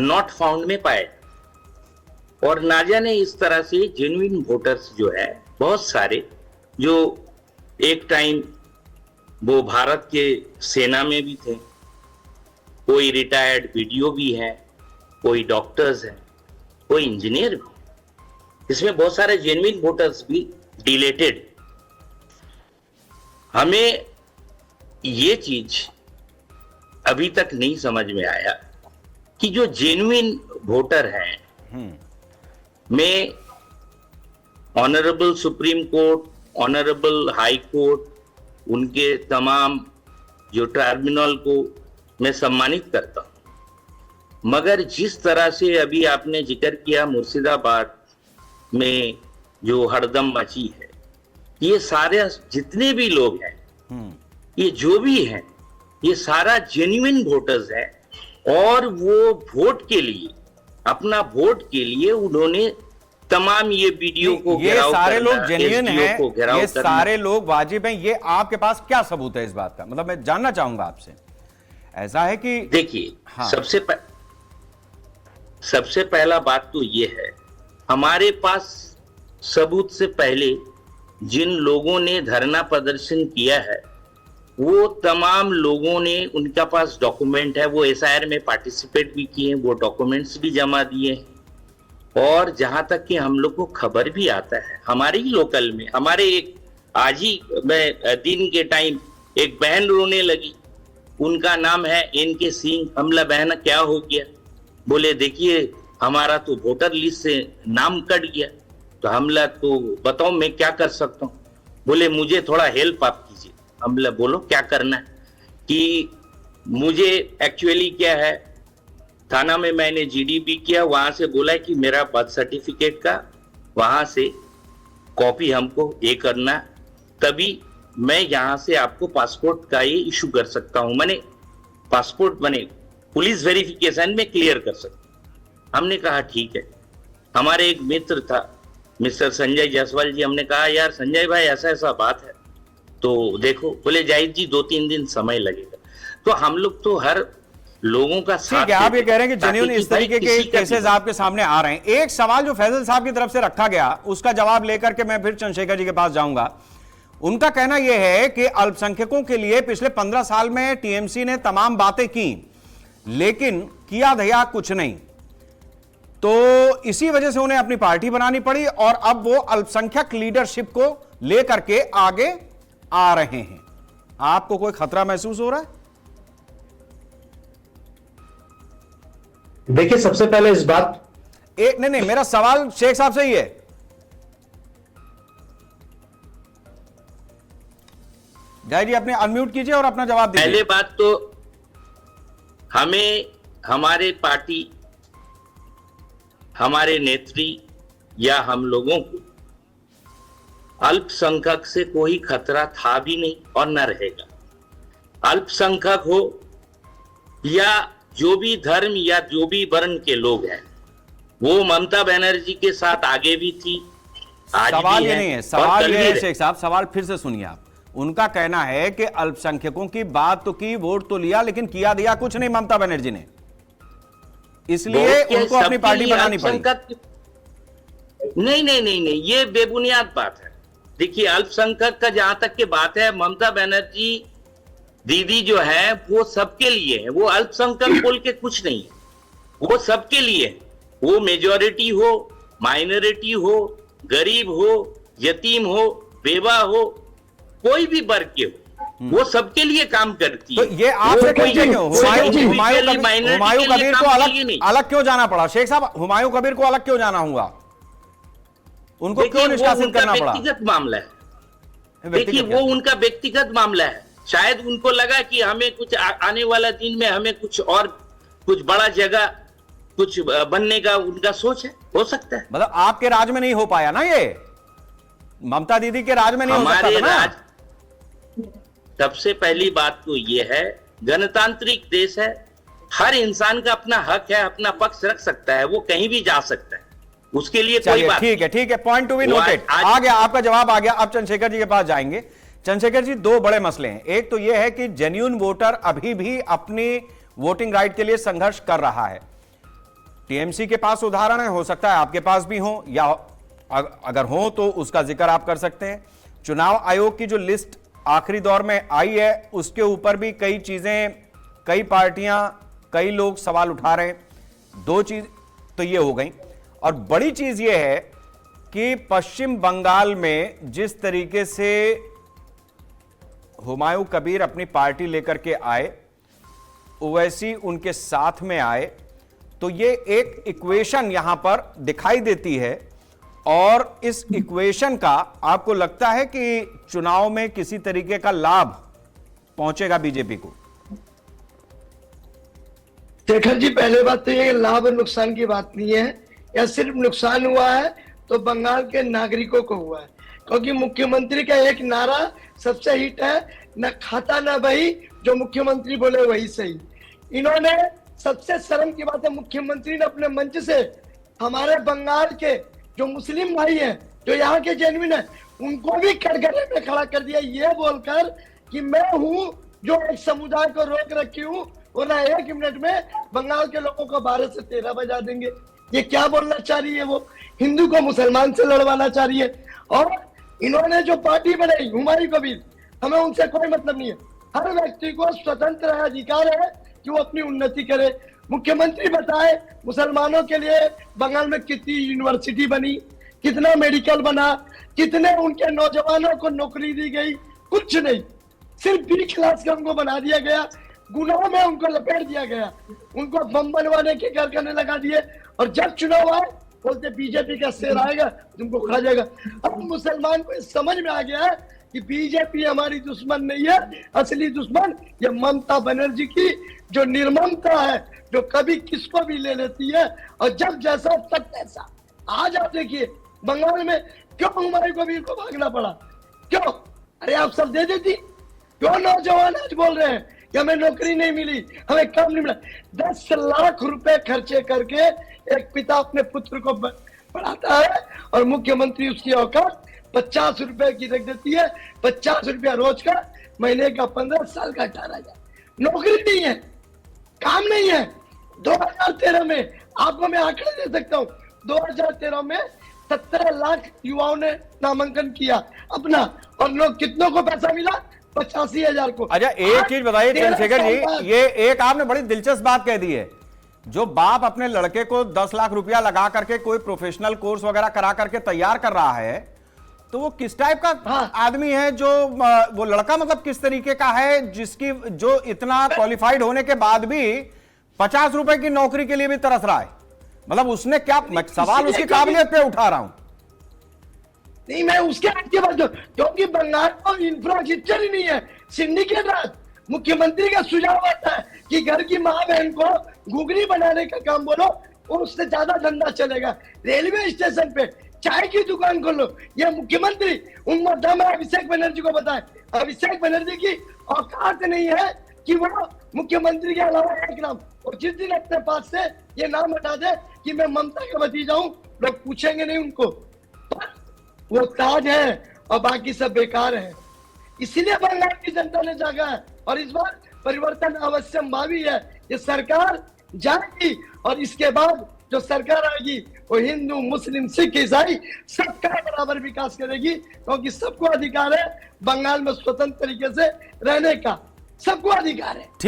Not found में पाया। और ना जाने इस तरह से जेन्युइन वोटर्स जो है बहुत सारे, जो एक टाइम वो भारत के सेना में भी थे, कोई रिटायर्ड वीडियो भी है, कोई डॉक्टर्स है, कोई इंजीनियर भी, इसमें बहुत सारे जेन्युइन वोटर्स भी डिलेटेड। हमें ये चीज अभी तक नहीं समझ में आया कि जो जेन्युइन वोटर हैं में honourable supreme court, honourable high court, उनके तमाम जो ट्राइब्यूनल को मैं सम्मानित करता हूं, मगर जिस तरह से अभी आपने जिक्र किया मुर्शिदाबाद में जो हड़दम मची है, ये सारे जितने भी लोग हैं, ये जो भी हैं, ये सारा जेन्युइन वोटर्स है। और वो वोट के लिए, अपना वोट के लिए उन्होंने तमाम ये वीडियो को घेराव करना, ये सारे लोग जेन्युइन हैं, ये सारे लोग वाजिब हैं, ये आपके पास क्या सबूत है इस बात का? मतलब मैं जानना चाहूंगा आपसे। ऐसा है कि देखिए, हाँ। सबसे पहला बात तो ये है, हमारे पास सबूत से पहले जिन लोगों ने धरना प्रदर्शन किया है, वो तमाम लोगों ने, उनका पास डॉक्यूमेंट है, वो एसआईआर में पार्टिसिपेट भी किए, वो डॉक्यूमेंट्स भी जमा दिए हैं। और जहां तक कि हम लोग को खबर भी आता है, हमारे ही लोकल में, हमारे एक आज ही मैं दिन के टाइम एक बहन रोने लगी, उनका नाम है एनके सिंह। हमला बहन क्या हो गया? बोले देखिए हमारा तो वोटर लिस्ट से नाम कट गया। तो हमला तो बताओ मैं क्या कर सकता हूँ? बोले मुझे थोड़ा हेल्प आप कीजिए। हमला बोलो क्या करना है? कि मुझे एक्चुअली क्या है, थाना में मैंने जीडीपी किया, वहां से बोला कि मेरा बर्थ सर्टिफिकेट का वहां से कॉपी हमको ये करना, तभी मैं यहां से आपको पासपोर्ट का ये इशू कर सकता हूं, मैंने पासपोर्ट बने पुलिस वेरिफिकेशन में क्लियर कर सकता। हमने कहा ठीक है। हमारे एक मित्र था मिस्टर संजय जायसवाल जी, हमने कहा यार संजय भाई ऐसा ऐसा बात है तो देखो। बोले जाहिद जी 2-3 दिन समय लगेगा। तो हम लोग तो हर लोगों का साथ, ठीक है, आप ये कह रहे हैं कि जेन्युइन इस तरीके के केसेस आपके सामने आ रहे हैं। एक सवाल जो फैजल साहब की तरफ से रखा गया, उसका जवाब लेकर के मैं फिर चंद्रशेखर जी के पास जाऊंगा। उनका कहना यह है कि अल्पसंख्यकों के लिए पिछले 15 साल में टीएमसी ने तमाम बातें की, लेकिन किया धया कुछ नहीं, तो इसी वजह से उन्हें अपनी पार्टी बनानी पड़ी और अब वो अल्पसंख्यक लीडरशिप को लेकर के आगे आ रहे हैं। आपको कोई खतरा महसूस हो रहा है? देखिए, सबसे पहले इस बात नहीं, मेरा सवाल शेख साहब से ही है। जय जी अपने अनम्यूट कीजिए और अपना जवाब दीजिए। पहले बात तो हमें, हमारे पार्टी, हमारे नेत्री या हम लोगों को अल्पसंख्यक से कोई खतरा था भी नहीं और न रहेगा। अल्पसंख्यक हो या जो भी धर्म या जो भी वर्ण के लोग हैं, वो ममता बनर्जी के साथ आगे भी थी, आज सवाल भी ये है, नहीं है, सवाल ये है है। शेख साहब, सवाल फिर से सुनिए आप। उनका कहना है कि अल्पसंख्यकों की बात तो की, वोट तो लिया, लेकिन किया दिया कुछ नहीं ममता बनर्जी ने, इसलिए उनको अपनी पार्टी बनानी पड़ी। नहीं नहीं नहीं नहीं, ये बेबुनियाद बात है। देखिए, अल्पसंख्यक का जहां तक की बात है, ममता बनर्जी दीदी जो है वो सबके लिए है। वो अल्पसंख्यक बोल के कुछ नहीं है, वो सबके लिए है। वो मेजॉरिटी हो, माइनॉरिटी हो, गरीब हो, यतीम हो, बेवा हो, कोई भी वर्ग के हो, वो सबके लिए काम करती है। तो ये आपसे क्यों? हुमायूं कबीर को अलग क्यों जाना पड़ा शेख साहब? हुमायूं कबीर को अलग क्यों जाना हुआ? उनको क्यों निष्कासित करना पड़ा? व्यक्तिगत मामला है। देखिए, वो उनका व्यक्तिगत मामला है। शायद उनको लगा कि हमें कुछ आने वाला दिन में हमें कुछ और, कुछ बड़ा जगह कुछ बनने का उनका सोच है, हो सकता है। मतलब आपके राज में नहीं हो पाया ना ये, ममता दीदी के राज में नहीं हो सकता था ना? सबसे पहली बात तो ये है, गणतांत्रिक देश है, हर इंसान का अपना हक है, अपना पक्ष रख सकता है, वो कहीं भी जा सकता है, उसके लिए कोई बात। ठीक है, पॉइंट टू बी नोटेड, आ गया, आपका जवाब आ गया। अब चंद्रशेखर जी के पास जाएंगे। चंद्रशेखर जी, दो बड़े मसले हैं। एक तो यह है कि जेन्युइन वोटर अभी भी अपनी वोटिंग राइट के लिए संघर्ष कर रहा है, टीएमसी के पास उदाहरण है, हो सकता है आपके पास भी हो, या अगर हो तो उसका जिक्र आप कर सकते हैं। चुनाव आयोग की जो लिस्ट आखिरी दौर में आई है उसके ऊपर भी कई चीजें, कई पार्टियां, कई लोग सवाल उठा रहे हैं। दो चीज तो ये हो गई, और बड़ी चीज ये है कि पश्चिम बंगाल में जिस तरीके से हुमायूं कबीर अपनी पार्टी लेकर के आए, ओवैसी उनके साथ में आए, तो ये एक इक्वेशन यहां पर दिखाई देती है। और इस इक्वेशन का आपको लगता है कि चुनाव में किसी तरीके का लाभ पहुंचेगा बीजेपी को? शेखर जी, पहले बात तो ये लाभ और नुकसान की बात नहीं है, या सिर्फ नुकसान हुआ है तो बंगाल के नागरिकों को हुआ है, क्योंकि मुख्यमंत्री का एक नारा सबसे हिट है, न खाता न बही, जो मुख्यमंत्री बोले वही सही। इन्होंने, सबसे शर्म की बात है, मुख्यमंत्री ने अपने मंच से हमारे बंगाल के जो मुस्लिम भाई हैं, जो यहाँ के जेन्युइन है, उनको भी कटघरे में खड़ा कर दिया, ये बोलकर कि मैं हूँ जो एक समुदाय को रोक रखी हूँ, वरना 1 मिनट में बंगाल के लोगों को 12 से 13 बजा देंगे। ये क्या बोलना चाह रही है? वो हिंदू को मुसलमान से लड़वाना चाह रही है। और इन्होंने जो पार्टी बनाई हुमायूं कबीर, हमें उनसे कोई मतलब नहीं है। हर व्यक्ति को स्वतंत्र अधिकार है कि वो अपनी उन्नति करे। मुख्यमंत्री बताए मुसलमानों के लिए बंगाल में कितनी यूनिवर्सिटी बनी, कितना मेडिकल बना, कितने उनके नौजवानों को नौकरी दी गई, कुछ नहीं। सिर्फ बी क्लास का उनको बना दिया गया, गुनाह में उनको लपेट दिया गया, उनको बम बनवाने के घर करने लगा दिए। और जब चुनाव आए बोलते बीजेपी का शेर आएगा तुमको खा जाएगा। अब मुसलमान को समझ में आ गया है कि बीजेपी हमारी दुश्मन नहीं है, असली दुश्मन ये ममता बनर्जी की जो निर्ममता है, जो कभी किसको भी ले लेती है और जब जैसा तक तैसा। आज आप देखिए बंगाल में क्यों हुमायूं कबीर को भागना पड़ा, क्यों? अरे आप सब दे देती, क्यों नौजवान आज बोल रहे हैं कि हमें नौकरी नहीं मिली, हमें काम नहीं मिला। 10 लाख रुपए खर्चे करके एक पिता अपने पुत्र को पढ़ाता है और मुख्यमंत्री उसकी औकात 50 रुपए की रख देती है। 50 रुपया रोज का, महीने का 15, साल का 18,000। नौकरी नहीं है, काम नहीं है। 2013 में आपको मैं आंकड़े दे सकता हूँ, 2013 में 17 लाख युवाओं ने नामांकन किया अपना, और लोग कितनों को पैसा मिला? 85,000 को। अच्छा, एक चीज बताइए चंद्रशेखर जी, ये एक आपने बड़ी दिलचस्प बात कह दी है। जो बाप अपने लड़के को 10 लाख रुपया लगा करके कोई प्रोफेशनल कोर्स वगैरह करा करके तैयार कर रहा है, तो वो किस टाइप का आदमी है? जो वो लड़का मतलब किस तरीके का है जिसकी, जो इतना क्वालिफाइड होने के बाद भी 50 रुपए की नौकरी के लिए भी तरस रहा है? मतलब उसने क्या, मैं सवाल उसकी काबिलियत पे उठा रहा हूं। नहीं, मैं उसके आगे बात, क्योंकि बंगाल को इंफ्रास्ट्रक्चर ही नहीं है। सिंडिकेट राज, मुख्यमंत्री का सुझाव आता है कि घर की माँ बहन को घुगनी बनाने का काम बोलो, और उससे ज्यादा धंधा चलेगा। रेलवे स्टेशन पे चाय की दुकान खोलो, ये मुख्यमंत्री उन दम अभिषेक बनर्जी को बताए। अभिषेक बनर्जी की औकात नहीं है कि वो मुख्यमंत्री के अलावा एक नाम, और जिस दिन अपने पास से ये नाम हटा दे कि मैं ममता का भतीजा हूं, लोग पूछेंगे नहीं उनको। वो ताज है और बाकी सब बेकार है। इसीलिए बंगाल की जनता ने जागा है, और इस बार परिवर्तन अवश्यंभावी है। ये सरकार जाएगी और इसके बाद जो सरकार आएगी वो हिंदू, मुस्लिम, सिख, ईसाई सबका बराबर विकास करेगी, क्योंकि सबको अधिकार है बंगाल में स्वतंत्र तरीके से रहने का, सबको अधिकार है।